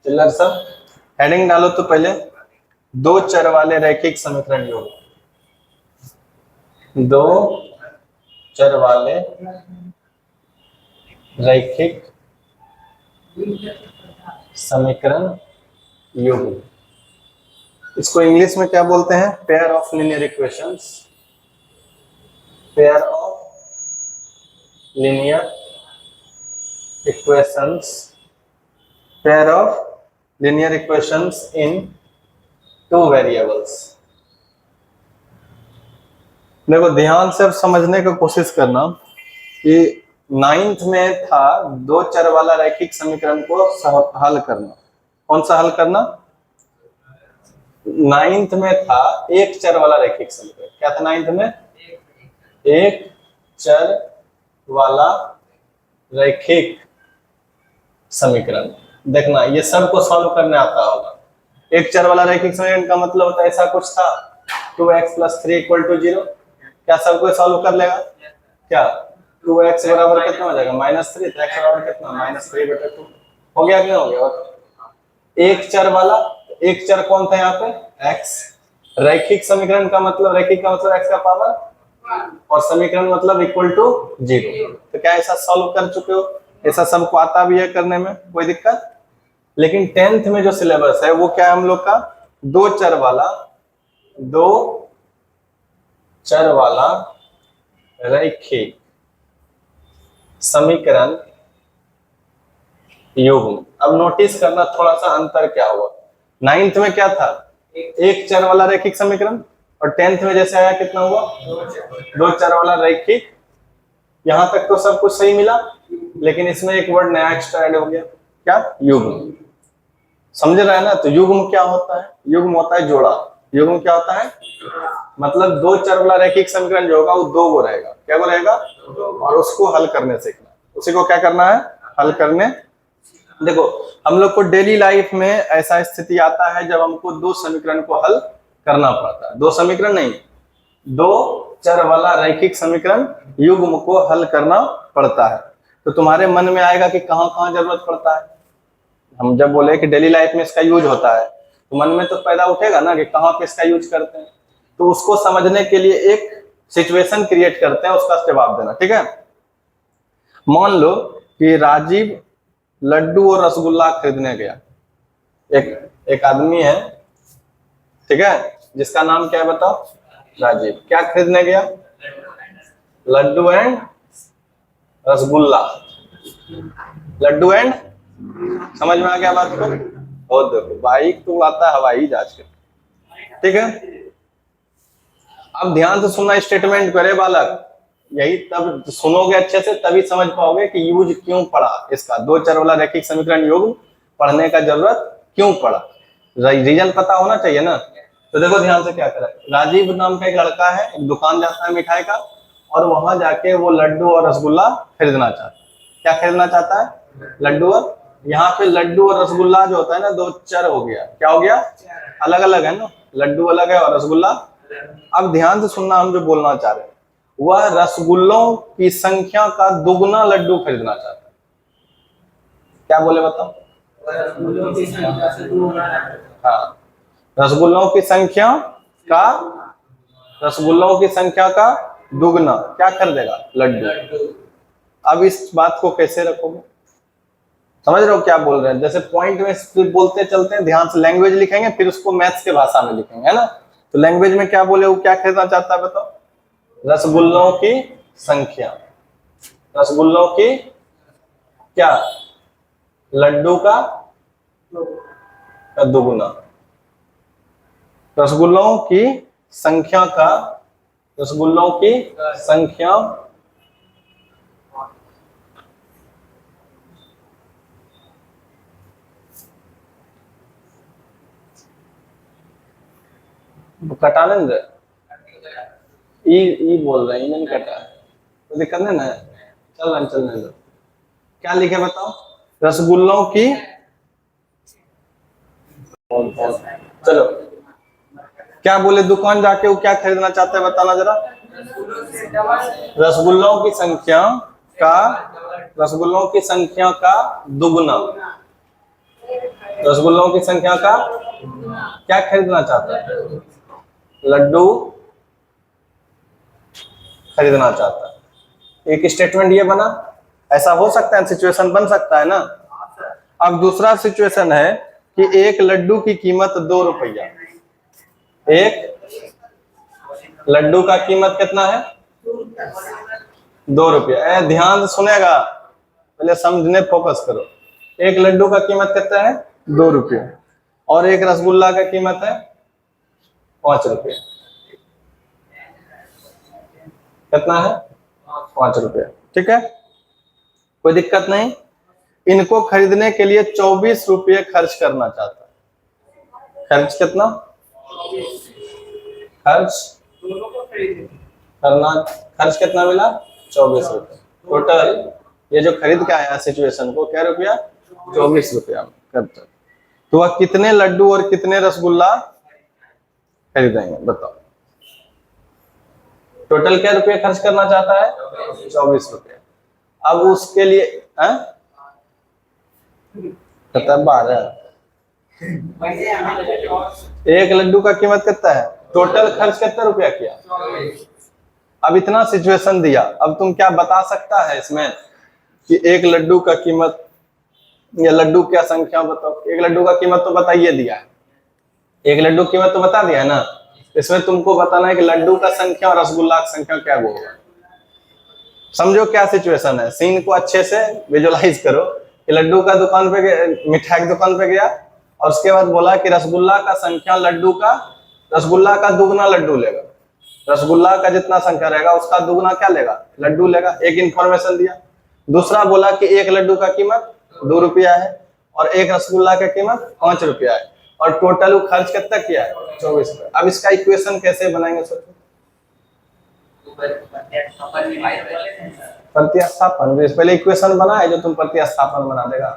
चिल्लर सब हेडिंग डालो तो पहले दो चर वाले रैखिक समीकरण योग। दो चर वाले रैखिक समीकरण योग, इसको इंग्लिश में क्या बोलते हैं? Pair of linear equations. Pair of linear equations, pair of linear equations in two variables. देखो ध्यान से अब समझने की कोशिश करना कि नाइन्थ में था दो चर वाला रैखिक समीकरण को हल करना। कौन सा हल करना? नाइन्थ में था एक चर वाला रैखिक समीकरण। क्या था नाइन्थ में? एक चर वाला रैखिक समीकरण। देखना ये सबको सॉल्व करने आता होगा। एक चर वाला रैखिक समीकरण का मतलब होता है ऐसा कुछ था 2x + 3 = 0। क्या सबको सॉल्व कर लेगा? क्या 2x बराबर कितना हो जाएगा? -3। तो x बराबर कितना? -3/2 हो गया कि नहीं हो गया? एक चर वाला, एक चर कौन था यहाँ पे? x। रैखिक समीकरण का मतलब, रैखिक का मतलब x का पावर, और समीकरण मतलब = 0। तो क्या ऐसा सॉल्व कर चुके हो? ऐसा सबको आता भी है करने में, कोई दिक्कत? लेकिन 10th में जो सिलेबस है वो क्या है हम लोग का? दो चर वाला रैखिक समीकरण योग। अब नोटिस करना थोड़ा सा अंतर क्या हुआ। 9th में क्या था? एक चर वाला रैखिक समीकरण, और 10th में जैसे आया कितना हुआ? दो चर वाला रैखिक। यहां तक तो सब कुछ सही मिला, लेकिन इसमें एक वर्ड नया एक्स्ट्रा ऐड हो गया। क्या? युग्म। समझ रहे हैं ना? तो युग्म क्या होता है? युग्म होता है जोड़ा। युग्म क्या होता है? मतलब दो चर वाला रैखिक समीकरण जो होगा वो दो गो रहेगा। क्या गो रहेगा? और उसको हल करने सीखना। उसी को क्या करना है? हल करने। देखो हम लोग को डेली लाइफ में ऐसा स्थिति आता है जब हमको दो समीकरण को हल करना पड़ता है। दो समीकरण नहीं, दो चर वाला रैखिक समीकरण युग्म को हल करना पड़ता है। तो तुम्हारे मन में आएगा कि कहां कहां जरूरत पड़ता है। हम जब बोले कि डेली लाइफ में इसका यूज होता है, तो मन में तो पैदा उठेगा ना कि कहां पे इसका यूज करते हैं। तो उसको समझने के लिए एक सिचुएशन क्रिएट करते हैं, उसका जवाब देना। ठीक है? मान लो कि राजीव लड्डू और रसगुल्ला खरीदने गया। एक आदमी है, ठीक है, जिसका नाम क्या है बताओ? राजीव। क्या खरीदने गया? लड्डू एंड रसगुल्ला। लड्डू एंड, समझ में आ गया बात को? और देखो बाइक तो आता है हवाई जहाज के। ठीक है, अब ध्यान से सुनना स्टेटमेंट करे बालक। यही तब सुनोगे अच्छे से तभी समझ पाओगे कि यूज क्यों पड़ा इसका। दो चर वाला रैखिक समीकरण योग पढ़ने का जरूरत क्यों पड़ा, रीजन पता होना चाहिए ना। तो देखो ध्यान से क्या करें। राजीव नाम का एक लड़का है, एक दुकान जाता है मिठाई का, और वहां जाके वो लड्डू और रसगुल्ला खरीदना चाहता है। क्या खरीदना चाहता है? लड्डू। और यहाँ पे लड्डू और रसगुल्ला जो होता है ना, दो चर हो गया। क्या हो गया? अलग अलग है ना, लड्डू अलग है और रसगुल्ला। अब ध्यान से सुनना, हम जो बोलना चाह रहे हैं, वह रसगुल्लों की संख्या का दुगना लड्डू खरीदना चाहता है। क्या बोले बताओ? हाँ, रसगुल्लों की संख्या का दुगना क्या खरीदेगा? लड्डू। अब इस बात को कैसे रखोगे? समझ रहे हो क्या बोल रहे हैं? जैसे पॉइंट में बोलते चलते हैं, ध्यान से लैंग्वेज लिखेंगे, फिर उसको मैथ्स के भाषा में लिखेंगे, है ना। तो लैंग्वेज में क्या बोले, वो क्या खरीदना चाहता है बताओ? रसगुल्लों की संख्या। रसगुल्लों की क्या? लड्डू का दुगुना। रसगुल्लों की संख्या का, रसगुल्लों की संख्या कटा लेंगे। ई बोल रहे हैं, नहीं कटा है तो दिक्कत नहीं ना। चलने दो। क्या लिखे बताओ? रसगुल्लों की, चलो क्या बोले? दुकान जाके वो क्या खरीदना चाहते हैं बताना जरा। रसगुल्लों की संख्या का दुगना। रसगुल्लों की संख्या का क्या खरीदना चाहता है? लड्डू खरीदना चाहता है। एक स्टेटमेंट ये बना। ऐसा हो सकता है, सिचुएशन बन सकता है ना। अब दूसरा सिचुएशन है कि एक लड्डू की कीमत 2 रुपया। एक लड्डू का कीमत कितना है? 2 रुपया। ध्यान से सुनेगा, पहले समझने फोकस करो। एक लड्डू का कीमत कितना है? 2 रुपया। और एक रसगुल्ला का कीमत है 5 रुपया। कितना है? 5 रुपया। ठीक है, कोई दिक्कत नहीं। इनको खरीदने के लिए 24 रुपये खर्च करना चाहता है। खर्च कितना? खर्च कितना मिला? 24 रुपये। टोटल ये जो खरीद के आया सिचुएशन को क्या रुपया? 24 रुपया करता। तो वह कितने लड्डू और कितने रसगुल्ला खरीदेंगे बताओ? टोटल क्या रुपये खर्च करना चाहता है? 24 रुपये। अब उसके लिए 12। एक लड्डू का कीमत कितना है? टोटल खर्च कितना रुपया किया? अब इतना सिचुएशन दिया, अब तुम क्या बता सकता है इसमें कि एक लड्डू का कीमत या लड्डू क्या संख्या बताओ? एक लड्डू का कीमत तो बताइए दिया है, एक लड्डू कीमत तो बता दिया है ना। इसमें तुमको बताना है कि लड्डू का संख्या और रसगुल्ला की संख्या क्या होगा। समझो क्या सिचुएशन है, सीन को अच्छे से विजुअलाइज करो कि लड्डू का दुकान पे, मिठाई की दुकान पे गया और उसके बाद बोला कि रसगुल्ला का संख्या रसगुल्ला का दुगना लड्डू लेगा। रसगुल्ला का जितना संख्या रहेगा उसका दुगना क्या लेगा? लड्डू लेगा। एक इंफॉर्मेशन दिया। दूसरा बोला कि एक लड्डू का कीमत 2 रुपया है और एक रसगुल्ला का कीमत 5 रुपया है और टोटल खर्च कितना किया है? 24 रुपये। अब इसका इक्वेशन कैसे बनाएंगे सोचो? प्रतिस्थापन। पहले इक्वेशन बनाए जो तुम प्रतिस्थापन बना देगा।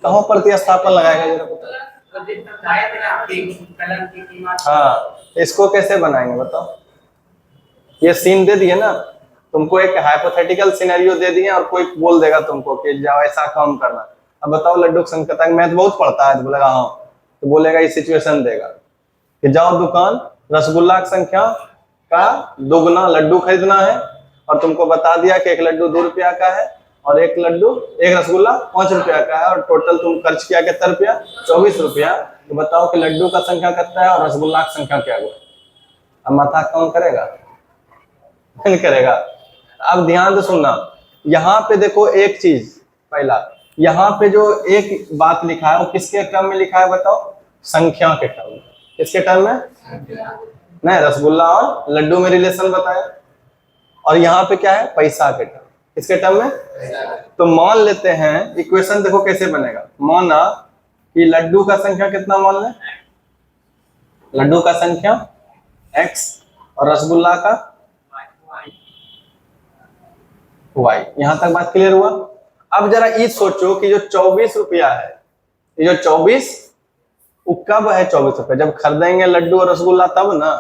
कहाँ प्रतिस्थापन लगाएगा जरा बताओ? हाँ, इसको कैसे बनाएंगे बताओ? ये सीन दे दिए ना तुमको, एक हाइपोथेटिकल सिनेरियो दे दिए और कोई बोल देगा तुमको कि जाओ ऐसा काम करना। अब बताओ लड्डू की संख्या, मैथ बहुत पढ़ता है तो बोलेगा हाँ, तो बोलेगा ये सिचुएशन देगा कि जाओ दुकान, रसगुल्ला की संख्या का दोगुना लड्डू खरीदना है और तुमको बता दिया कि एक लड्डू 2 रुपया का है और एक रसगुल्ला 5 रुपया का है और टोटल तुम खर्च किया कितना रुपया? 24 रुपया। तो बताओ कि लड्डू का संख्या कितना है और रसगुल्ला की संख्या क्या हुआ? अब माथा कौन करेगा? नहीं करेगा। अब ध्यान से सुनना, यहाँ पे देखो एक चीज, पहला यहाँ पे जो एक बात लिखा है वो किसके टर्म में लिखा है बताओ? संख्या के टर्म में। किसके टर्म में? नहीं, रसगुल्ला और लड्डू में रिलेशन बताया। और यहाँ पे क्या है? पैसा के टर्म। किसके टर्म में? तो मान लेते हैं, इक्वेशन देखो कैसे बनेगा। माना कि लड्डू का संख्या कितना मान लें? लड्डू का संख्या x और रसगुल्ला का y। यहां तक बात क्लियर हुआ? अब जरा ये सोचो कि जो 24 रुपया है, ये जो 24 वो कब है 24 रुपया? जब खरीदेंगे लड्डू और रसगुल्ला तब ना।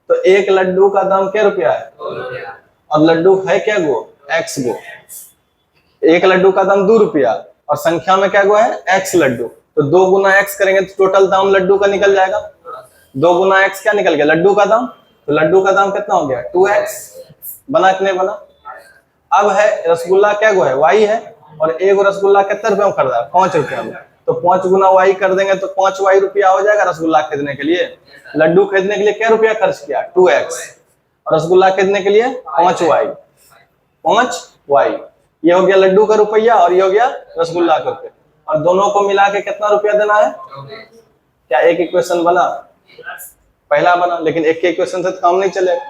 तो एक लड्डू का दाम क्या रुपया है? और लड्डू है क्या गो? x गो। एक लड्डू का दाम 2 रुपया और संख्या में क्या गो है? x लड्डू। तो 2 गुना x करेंगे तो टोटल दाम लड्डू का निकल जाएगा। 2 गुना x क्या निकल गया? लड्डू का दाम। तो लड्डू का दाम कितना हो गया? 2x। बना कि नहीं बना? अब है रसगुल्ला क्या गो है? y है और एक रसगुल्ला कितने रुपए में खरीदा? 5 रुपया में। तो 5 गुना y कर देंगे तो 5y रुपया हो जाएगा रसगुल्ला खरीदने के लिए। लड्डू खरीदने के लिए क्या रुपया खर्च किया? 2x। और रसगुल्ला खरीदने के लिए 5y। 5y ये हो गया लड्डू का रुपया और ये हो गया रसगुल्ला का रुपया। और दोनों को मिला के कितना रुपया देना है? क्या एक इक्वेशन बना? पहला बना, लेकिन एक के इक्वेशन से तो काम नहीं चलेगा।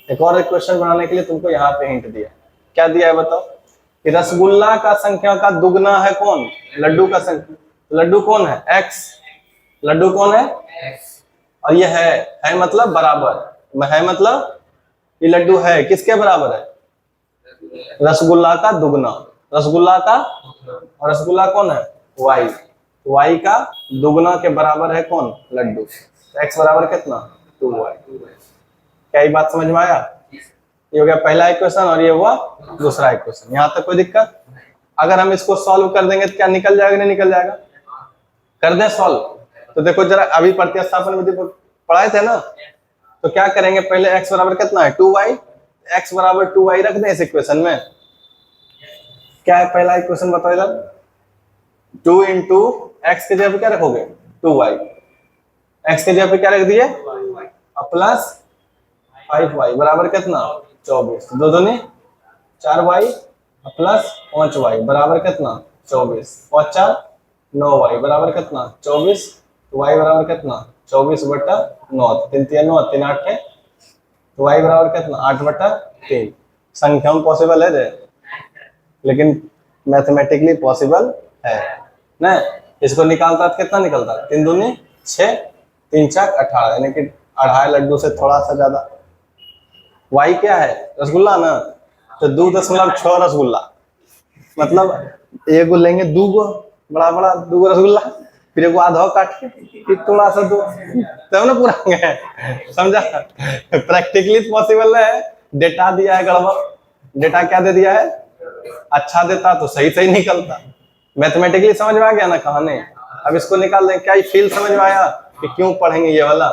एक और इक्वेशन बनाने के लिए तुमको यहाँ पे हिंट दिया। क्या दिया है बताओ? कि रसगुल्ला का संख्या का दुगना है कौन? लड्डू का संख्या। लड्डू कौन है? x। लड्डू कौन है? और ये है मतलब बराबर। है मतलब ये लड्डू है किसके बराबर है? रसगुल्ला का दुगना। रसगुल्ला का, और रसगुल्ला कौन है? y। y का दुगना के बराबर है कौन? लड्डू। x बराबर कितना? 2y। क्या ये बात समझ में आया? ये हो गया पहला इक्वेशन और ये हुआ दूसरा इक्वेशन। यहाँ तक कोई दिक्कत? अगर हम इसको सॉल्व कर देंगे तो क्या निकल जाएगा? नहीं निकल जाएगा? कर दे सॉल्व। तो देखो जरा, अभी प्रतिस्थापन विधि पढ़ाए थे ना, तो क्या करेंगे, पहले x बराबर कितना है 2y, x बराबर 2y रख दें इस इक्वेशन में। क्या है पहला इक्वेशन बताओ इधर, 2 इंटू एक्स के जगह पे क्या रखोगे 2y, x के जगह पे क्या रख दिए प्लस 5y बराबर कितना 24, दो दूनी 4y प्लस 5y बराबर कितना 24, 5 4 9y बराबर कितना 24, y बराबर कितना 24/9, 3 3 9 3 8 है, तो y बराबर कितना 8/3। संख्या में पॉसिबल है जे, लेकिन मैथमेटिकली पॉसिबल है ना। इसको निकालता तो कितना निकलता, 3 दूनी 6, 3 4 18, यानी कि 2.5 लड्डू से थोड़ा सा ज्यादा। y क्या है रसगुल्ला ना, तो 2.6 रसगुल्ला, मतलब एगो लेंगे दूगो बड़ा बड़ा दूगो रसगुल्ला, फिर एगो आधा काट के फिर थोड़ा सा दो, तब ना पूरा है, समझा। प्रैक्टिकली पॉसिबल है, डेटा दिया है गड़बड़, डेटा क्या दे दिया है, अच्छा देता तो सही सही निकलता। मैथमेटिकली समझ में आ गया ना कहानी। अब इसको निकाल दें, क्या फील समझ में आया कि क्यों पढ़ेंगे ये वाला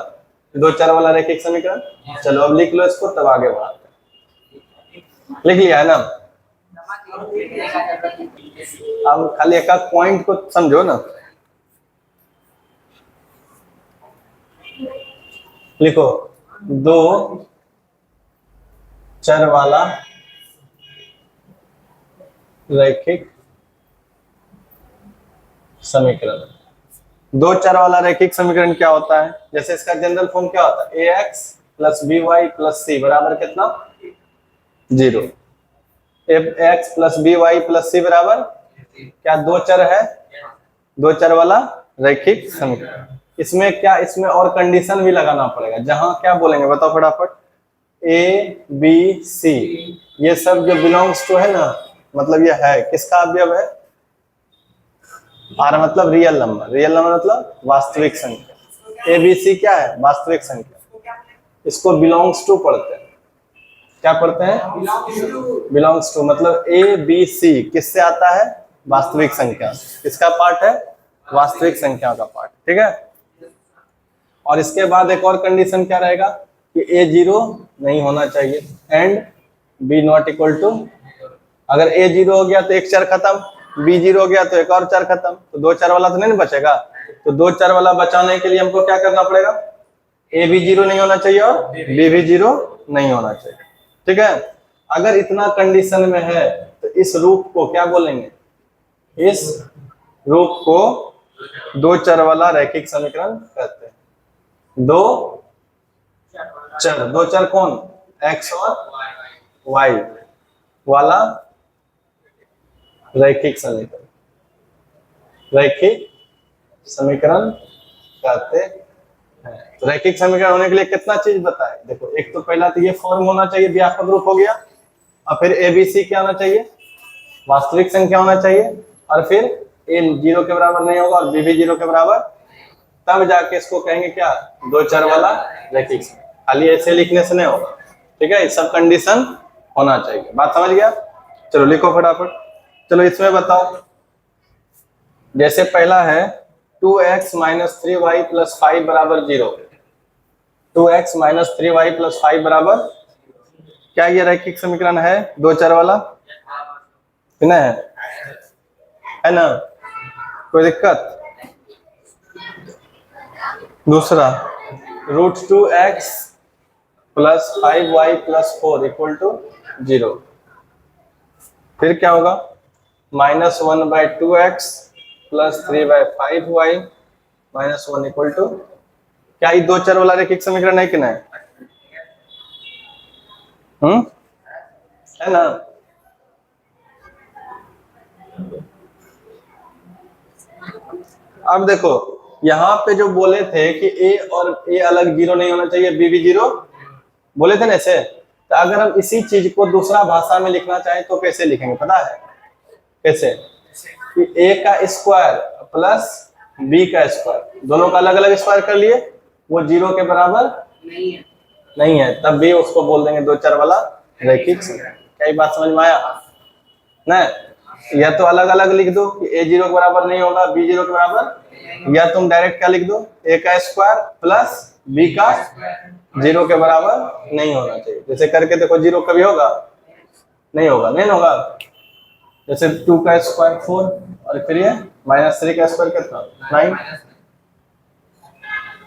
2 4 वाला रैखिक समीकरण। चलो अब लिख लो इसको, तब आगे बढ़ाते हैं। लिख लिया है ना, अब खाली एक पॉइंट को समझो ना। लिखो 2 चर वाला रैखिक समीकरण। 2 चर वाला रैखिक समीकरण क्या होता है, जैसे इसका जनरल फॉर्म क्या होता है, ax plus by plus c बराबर कितना 0। ax plus by plus c बराबर क्या, 2 चर है, 2 चर वाला रैखिक समीकरण। इसमें क्या, इसमें और कंडीशन भी लगाना पड़ेगा, जहां क्या बोलेंगे बताओ फटाफट, a b c ये सब जो बिलोंग्स टू है ना, मतलब ये है किसका अवयव है, आर मतलब रियल नंबर, रियल नंबर मतलब वास्तविक संख्या, ए बी सी क्या है वास्तविक संख्या, इसको बिलोंग्स टू पढ़ते हैं। क्या पढ़ते हैं, बिलोंग्स टू, मतलब ए बी सी किससे आता है, वास्तविक संख्या, किसका पार्ट है, वास्तविक संख्या का पार्ट, ठीक है। और इसके बाद एक और कंडीशन क्या रहेगा कि ए 0 नहीं होना चाहिए and B not equal to, अगर ए 0 हो गया तो एक चर खत्म, बी 0 हो गया तो एक और चर खत्म, तो 2 चर वाला तो नहीं बचेगा। तो 2 चर वाला बचाने के लिए हमको क्या करना पड़ेगा, ए भी 0 नहीं होना चाहिए और बी भी 0 नहीं होना चाहिए, ठीक है। अगर इतना कंडीशन में है तो इस रूप को क्या बोलेंगे, इस रूप को 2 चर वाला रैखिक समीकरण कहते हैं। 2 चर कौन, x और y वाला रैखिक समीकरण, रैखिक समीकरण कहते हैं। तो रैखिक समीकरण होने के लिए कितना चीज बताए, देखो एक तो पहला तो ये फॉर्म होना चाहिए, व्यापक रूप हो गया, और फिर ए बी सी क्या होना चाहिए, वास्तविक संख्या होना चाहिए, और फिर ए 0 के बराबर नहीं होगा और बी भी 0 के बराबर, तब जाके इसको कहेंगे क्या, 2 चर वाला रैखिक समीकरण। खाली ऐसे लिखने से नहीं होगा, ठीक है, सब कंडीशन होना चाहिए, बात समझ गया। चलो लिखो फटाफट। चलो इसमें बताओ, जैसे पहला है 2x माइनस 3y प्लस 5 बराबर 0, 2x माइनस 3y प्लस 5 बराबर, क्या ये रैखिक समीकरण है 2 चर वाला, है ना, कोई दिक्कत। दूसरा √2x plus 5y plus 4 equal to 0, फिर क्या होगा, -1/2x plus 3/5y minus 1 equal to, क्या ये 2 चर वाला रैखिक समीकरण है कि नहीं, है ना। अब देखो यहाँ पे जो बोले थे कि ए और ए अलग 0 नहीं होना चाहिए, बी भी 0 बोले थे ना ऐसे, तो अगर हम इसी चीज को दूसरा भाषा में लिखना चाहें तो कैसे लिखेंगे पता है, कैसे, कि ए का स्क्वायर प्लस बी का स्क्वायर, दोनों का अलग अलग स्क्वायर कर लिए, वो 0 के बराबर नहीं है, तब भी उसको बोल देंगे 2 चर वाला रैखिक समीकरण। क्या ये बात समझ में आया ना। या तो अलग अलग लिख दो कि a 0 के बराबर नहीं होगा, b 0 के बराबर, या तुम डायरेक्ट क्या लिख दो, a का स्क्वायर प्लस b का 0 के बराबर नहीं होना चाहिए। जैसे करके देखो, 0 कभी होगा, नहीं होगा, नहीं होगा। जैसे 2 का स्क्वायर 4 और फिर ये -3 का स्क्वायर कितना 9,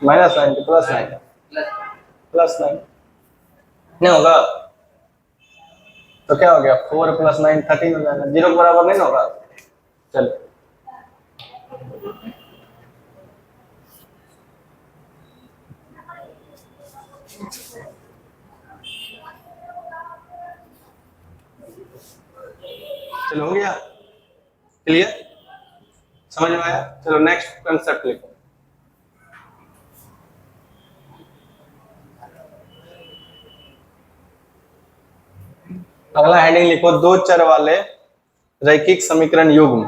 -9 तो +9, +9 नहीं होगा। तो क्या हो गया, 4 + 9 13 हो जाएगा, 0 के बराबर नहीं होगा। चलो चलो, हो गया क्लियर, समझ में आया। चलो नेक्स्ट कंसेप्ट लिखो। अगला हेडिंग लिखो, दो चर वाले रैखिक समीकरण युग्म।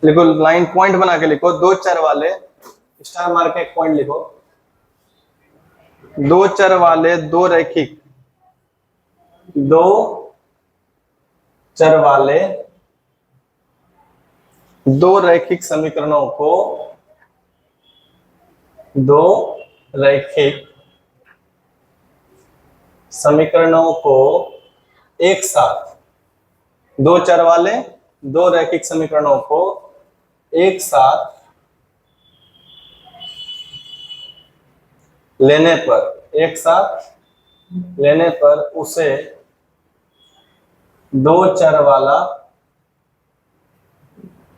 लिखो, लाइन पॉइंट बना के लिखो, दो चर वाले, स्टार मार के एक पॉइंट लिखो, दो चर वाले दो रैखिक, दो चर वाले दो रैखिक समीकरणों को, दो रैखिक समीकरणों को एक साथ, दो चर वाले दो रैखिक समीकरणों को एक साथ लेने पर, एक साथ लेने पर उसे दो चर वाला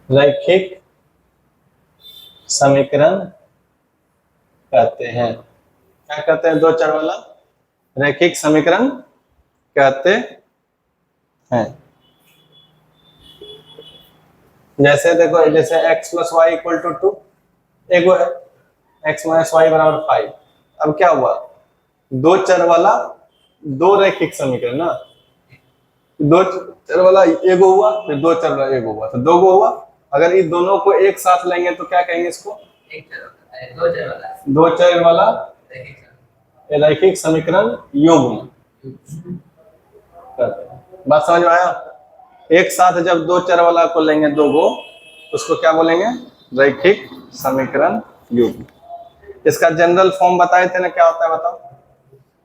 रैखिक समीकरण कहते हैं। क्या कहते हैं, दो चर वाला रैखिक समीकरण कहते हैं। जैसे देखो, जैसे x + y = 2, एक वो है x - y = 5। अब क्या हुआ, दो चर वाला दो रैखिक समीकरण ना, दो चर वाला एगो हुआ, फिर दो चर वाला एगो हुआ, तो दो गो हुआ। अगर इन दोनों को एक साथ लेंगे तो क्या कहेंगे इसको, दो चर वाला रैखिक समीकरण युग्म। बात समझ में आया। एक साथ जब दो चर वाला को लेंगे दो गो, उसको क्या बोलेंगे, रैखिक समीकरण युग्म। इसका जनरल फॉर्म बताए थे ना, क्या होता है बताओ।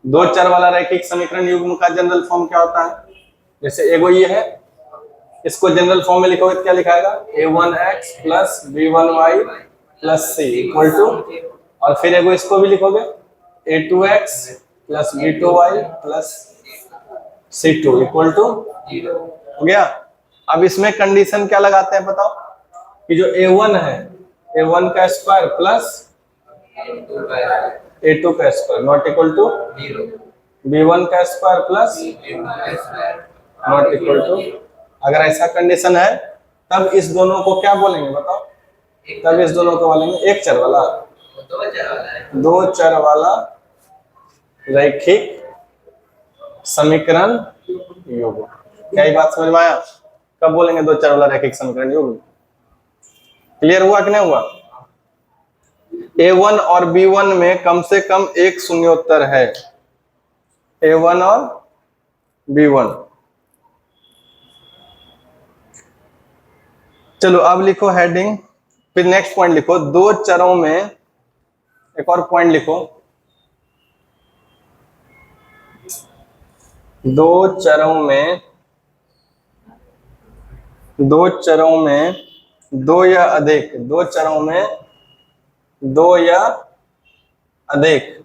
दो चर वाला रैखिक समीकरण युग्म का जनरल फॉर्म क्या होता है। जैसे एगो ये है, इसको जनरल फॉर्म में लिखोगे तो क्या लिखाएगा, a1x + b1y + c = और फिर एगो इसको भी लिखोगे a2x + b2y + c2 = 0। हो गया। अब इसमें कंडीशन क्या लगाते हैं बताओ, कि जो a1 है, a1 का स्क्वायर प्लस a2 का square not equal to 0, b1 का square plus not equal to. अगर ऐसा कंडीशन है तब इस दोनों को क्या बोलेंगे बताओ, तब इस दोनों को बोलेंगे एक चर वाला, दो चर वाला रैखिक समीकरण युग्म। क्या ये बात समझ में आया। कब बोलेंगे दो चर वाला रैखिक समीकरण युग्म, क्लियर हुआ कि नहीं हुआ। a1 और b1 में कम से कम एक शून्योत्तर है, a1 और b1। चलो अब लिखो हेडिंग, फिर नेक्स्ट पॉइंट लिखो, दो चरों में, एक और पॉइंट लिखो, दो चरों में, दो चरों में दो या अधिक, दो चरों में दो या अधिक,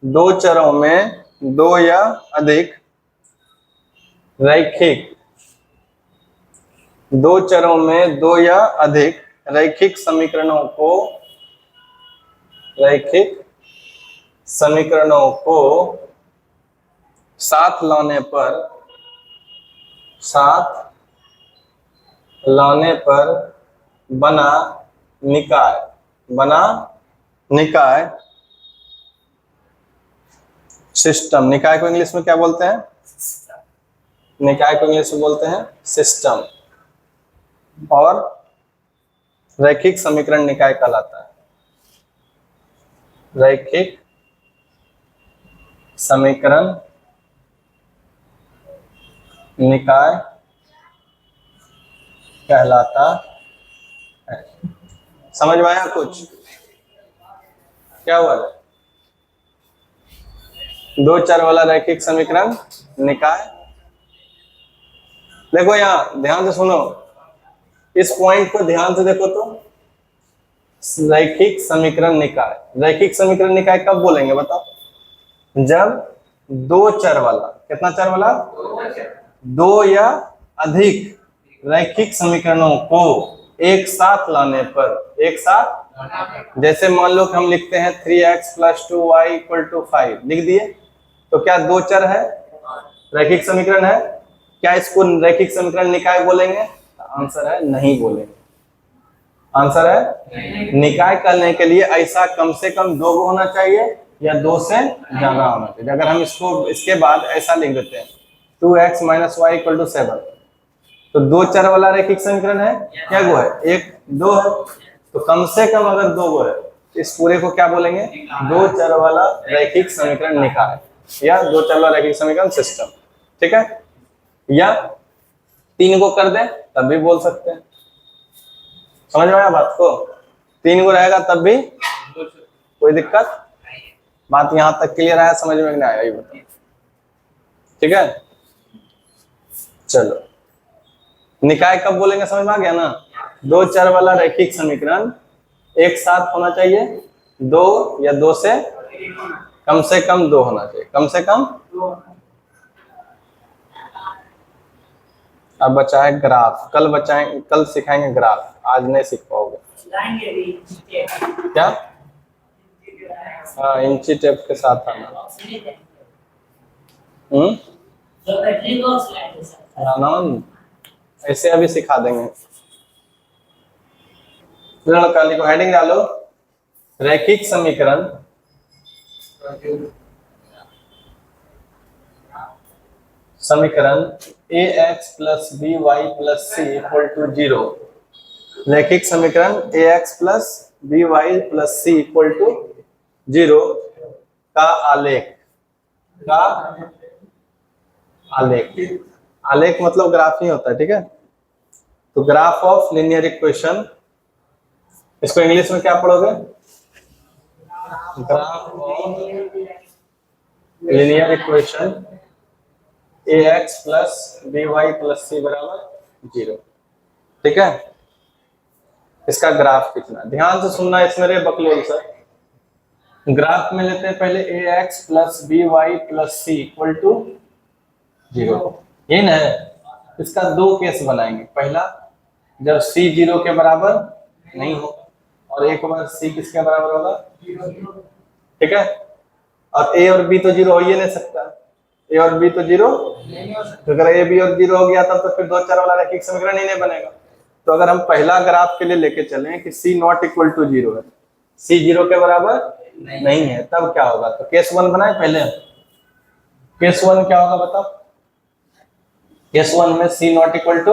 दो चरों में दो या अधिक रैखिक, दो चरों में दो या अधिक रैखिक समीकरणों को, रैखिक समीकरणों को साथ लाने पर, साथ लाने पर बना निकाय, बना निकाय सिस्टम। निकाय को इंग्लिश में क्या बोलते हैं, निकाय को इंग्लिश में बोलते हैं सिस्टम, और रैखिक समीकरण निकाय कहलाता है। रैखिक समीकरण निकाय कहलाता है। समझ में आया कुछ? क्या हुआ है? दो चर वाला रैखिक समीकरण निकाय। देखो यहाँ ध्यान से सुनो, इस पॉइंट को ध्यान से देखो तो रैखिक समीकरण निकाय। रैखिक समीकरण निकाय कब बोलेंगे बताओ? जब दो चर वाला, कितना चर वाला? दो या अधिक रैखिक समीकरणों को एक साथ लाने पर, एक साथ, जैसे मान लो कि हम लिखते हैं 3x + 2y = 5 लिख दिए, तो क्या दो चर है? रैखिक समीकरण है। क्या इसको रैखिक समीकरण निकाय बोलेंगे? आंसर है नहीं बोलेंगे। आंसर है निकाय करने के लिए ऐसा कम से कम दो गो होना चाहिए या दो से ज्यादा होना चाहिए। अगर हम इसको इसके बाद ऐसा लिख देते हैं 2x - y = 7, तो दो चर वाला रैखिक समीकरण है। क्या गो है? एक, दो है। तो कम से कम अगर दो गो है, इस पूरे को क्या बोलेंगे? दो चर वाला रैखिक समीकरण निकाय या दो चर वाला रैखिक समीकरण सिस्टम। ठीक है? या तीन को कर दें तब भी बोल सकते हैं। समझ में आया बात को? तीन को रहेगा तब भी कोई दिक्कत? बात यहां तक क्लियर आया? समझ में नहीं आया ये बताओ। ठीक है, चलो निकाय कब बोलेंगे? समझ में आ गया ना? दो चर वाला रैखिक समीकरण एक साथ होना चाहिए, दो या दो से कम दो होना चाहिए, कम से कम। अब बचा है ग्राफ। कल बचाएंगे, कल सिखाएंगे ग्राफ, आज नहीं सीख पाओगे। क्या? हाँ, इंची टेप के साथ आना। ऐसे अभी सिखा देंगे। काली को हेडिंग डालो, रैखिक समीकरण ax + by + c = 0। रैखिक समीकरण ax + by + c = 0 का आलेख, का आलेख, आलेख मतलब ग्राफ ही होता है। ठीक है, तो ग्राफ ऑफ लीनियर इक्वेशन, इसको इंग्लिश में क्या पढ़ोगे? Graph of linear equation ax + by + c = 0। ठीक है, इसका ग्राफ कितना? ध्यान से सुनना इसमें रे बकलोल सर। ग्राफ में लेते हैं पहले ax + by + c = 0। ये ना, इसका दो केस बनाएंगे। पहला, जब c 0 के बराबर नहीं हो, और एक बार c किसके बराबर होगा? ठीक है, और a और b तो 0 हो ही नहीं सकता। a और b तो 0 नहीं हो सकता। अगर a b और 0 हो गया तब तो फिर दो चर वाला रैखिक समीकरण ही नहीं बनेगा। तो अगर हम पहला ग्राफ के लिए लेके चलें कि c ≠ = 0 है, c 0 के बराबर नहीं है, तब क्या होगा? तो केस 1 बनाए पहले। केस 1 क्या होगा बताओ? केस 1 में c ≠ =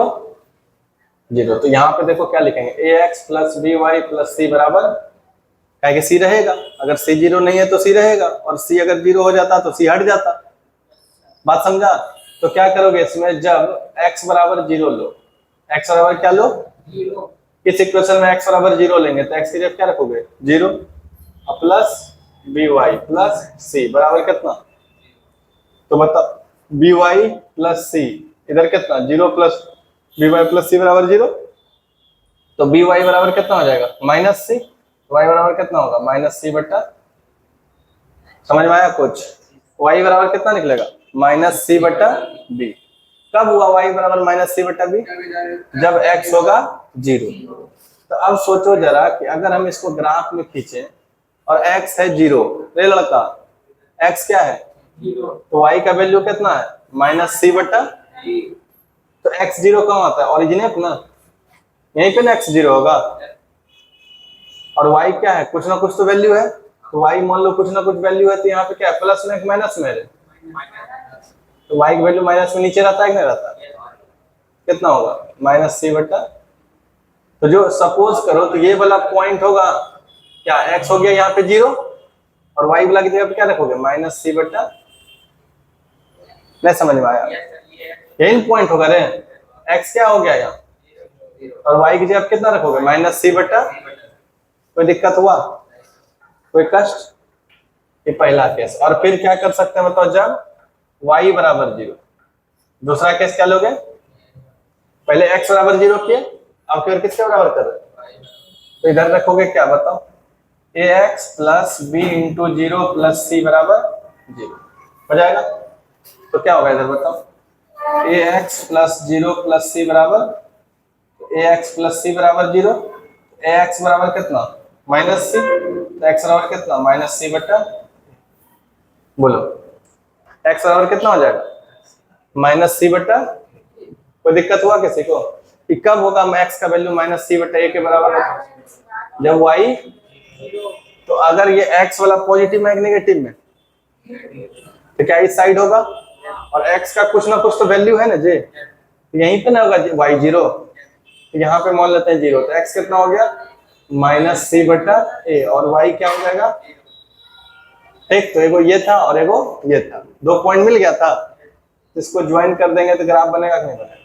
0, तो यहाँ पे देखो क्या लिखेंगे? ax + by + c बराबर, क्या कि c रहेगा। अगर c 0 नहीं है तो c रहेगा, और c अगर 0 हो जाता तो c हट जाता। बात समझा? तो क्या करोगे इसमें? जब x बराबर 0 लो, x बराबर क्या लो? 0। इस इक्वेशन में x बराबर 0 लेंगे तो x की जगह क्या रखोगे? 0 प्लस by + c बराबर कितना? तो बताओ by + c इधर कितना? 0 प्लस by + c बराबर 0। तो by बराबर कितना हो जाएगा? -c। y बराबर कितना होगा? -c/। समझ में आया कुछ? y बराबर कितना निकलेगा? -c/b। कब हुआ y बराबर -c/b? जब x होगा 0। तो अब सोचो जरा कि अगर हम इसको ग्राफ में खींचे और x है 0, रे लड़का, x क्या है? 0। तो y का वैल्यू कितना है? -c/b। तो x 0 कहाँ आता है? ओरिजिनेट ना, यहीं पे ना x 0 होगा। और y क्या है? कुछ ना कुछ तो वैल्यू है। तो y मान लो कुछ ना कुछ वैल्यू है, तो यहाँ पे क्या है? प्लस में माइनस में है। तो y की वैल्यू माइनस में नीचे रहता है कि नहीं रहता? कितना होगा? -c/। तो जो सपोज करो तो ये वाला पॉइंट होगा क्या? x हो गया यहाँ पे 0, और y वाला की जगह पे क्या रखोगे? -c/। नहीं समझ में आया? यही पॉइंट होगा रे, एक्स क्या हो गया यहाँ, और वाई की जगह कितना रखोगे, माइनस सी बटा, कोई दिक्कत हुआ, कोई कष्ट, ये पहला केस। और फिर क्या कर सकते हैं बताओ, जब y बराबर 0। दूसरा केस क्या लोगे, पहले x बराबर 0 किए, अब फिर किसके बराबर कर रहे, तो इधर रखोगे क्या बताओ, ax plus B into 0 plus C बराबर 0 हो जाएगा। तो क्या होगा इधर बताओ, ax प्लस 0 प्लस सी बराबर, ax प्लस सी बराबर 0, ax बराबर कितना, माइनस सी, तो x बराबर कितना, माइनस सी बटा, बोलो x बराबर कितना हो जाएगा, माइनस सी बटा। कोई दिक्कत हुआ किसी को कि कब होगा x का वैल्यू माइनस सी बटा a के बराबर होगा, जब y, तो अगर ये x वाला पॉजिटिव में नेगेटिव में, तो क्या इस साइड होगा, और x का कुछ ना कुछ तो वैल्यू है ना जी, यहीं पे ना होगा y 0, यहाँ पे मान लेते हैं 0, तो x कितना हो गया, माइनस सी बटा a, और y क्या हो जाएगा, ठीक, तो एगो ये था और एगो ये था, 2 पॉइंट मिल गया था, इसको ज्वाइन कर देंगे तो ग्राफ बनेगा कि नहीं बनेगा।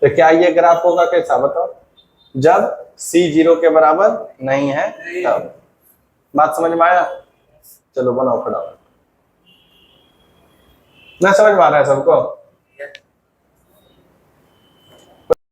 तो क्या ये ग्राफ होगा कैसा बताओ, जब c 0 के बराबर नहीं है तब। बात समझ में आया, चलो बनाओ फटाफट, ना समझ में आ रहा है सबको।